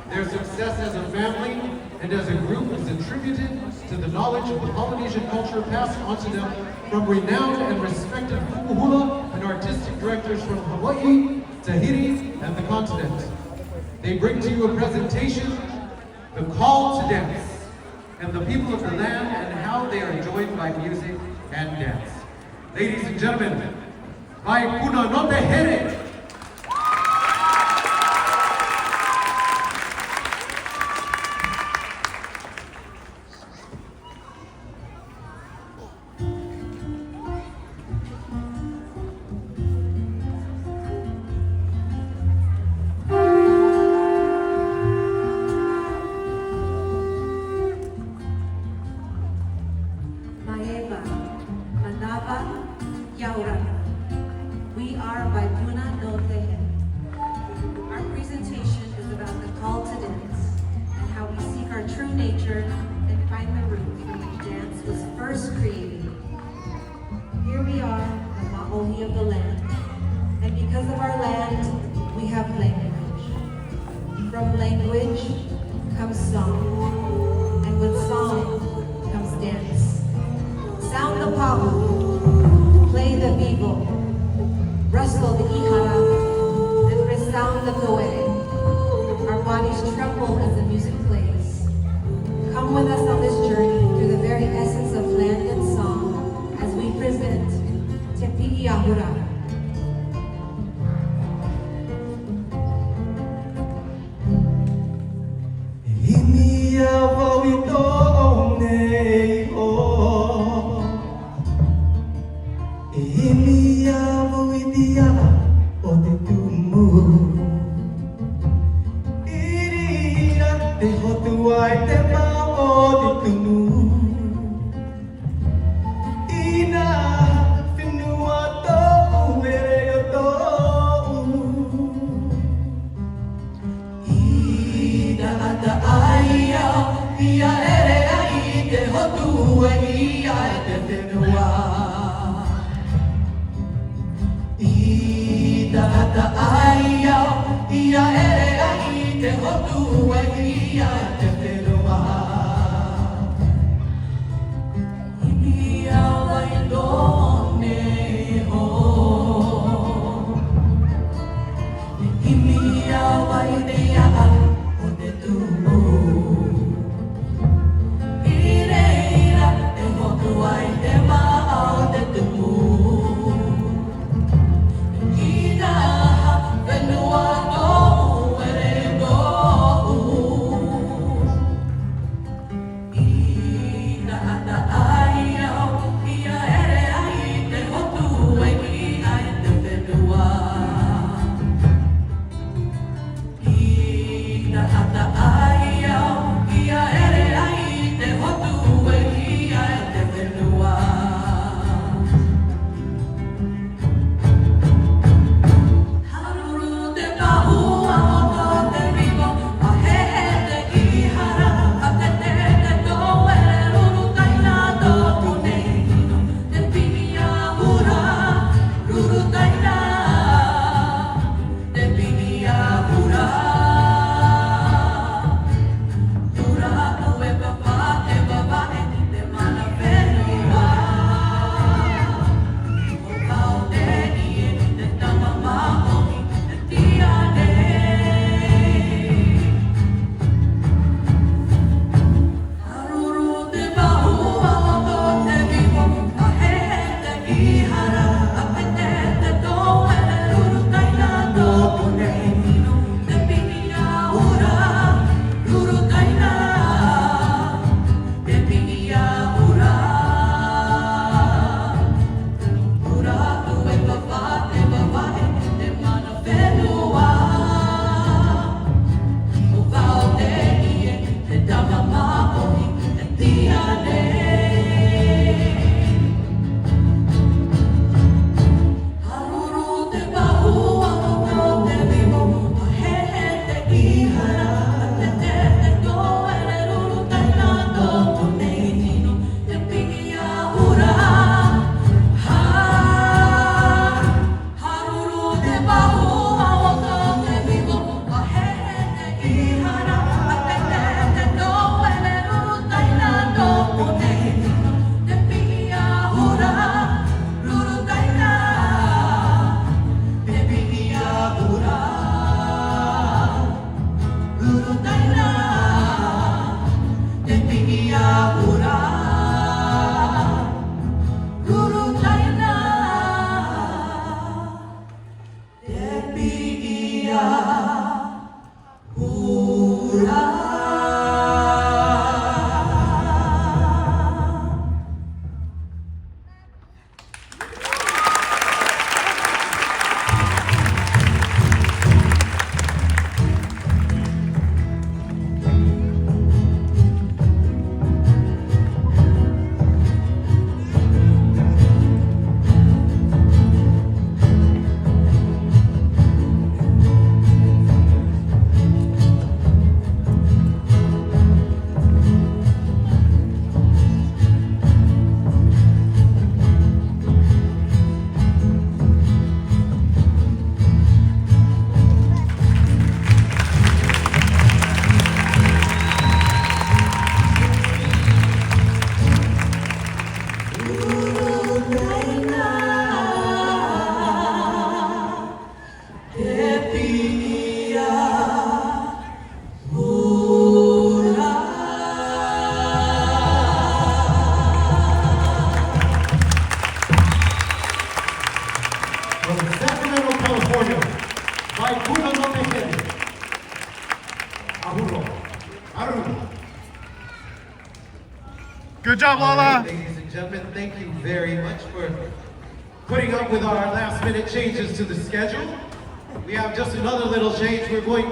Their success as a family and as a group is attributed to the knowledge of the Polynesian culture passed on to them from renowned and respected hula and artistic directors from Hawaii, Tahiti, and the continent. They bring to you a presentation, The Call to Dance, and the people of the land and how they are joined by music and dance. Ladies and gentlemen, Vaipuna no Tahiti. We are Vaipuna no Tahiti. Our presentation is about the call to dance and how we seek our true nature and find the root from which dance was first created. Here we are, the Mahohi of the land, and because of our land, we have language. From language comes song, and with song comes dance. Sound the pahu, play the vivo, rustle the ihara, and resound the koe. Our bodies tremble as the music plays. Come with us on this journey through the very essence of land and song as we present Te Pi'i Ahuroa. From Sacramento, California, Vaipuna no Tahiti. Ahuroa. Good job, All Lola. right, ladies and gentlemen, thank you very much for putting up with our last minute changes to the schedule. We have just another little change. We're going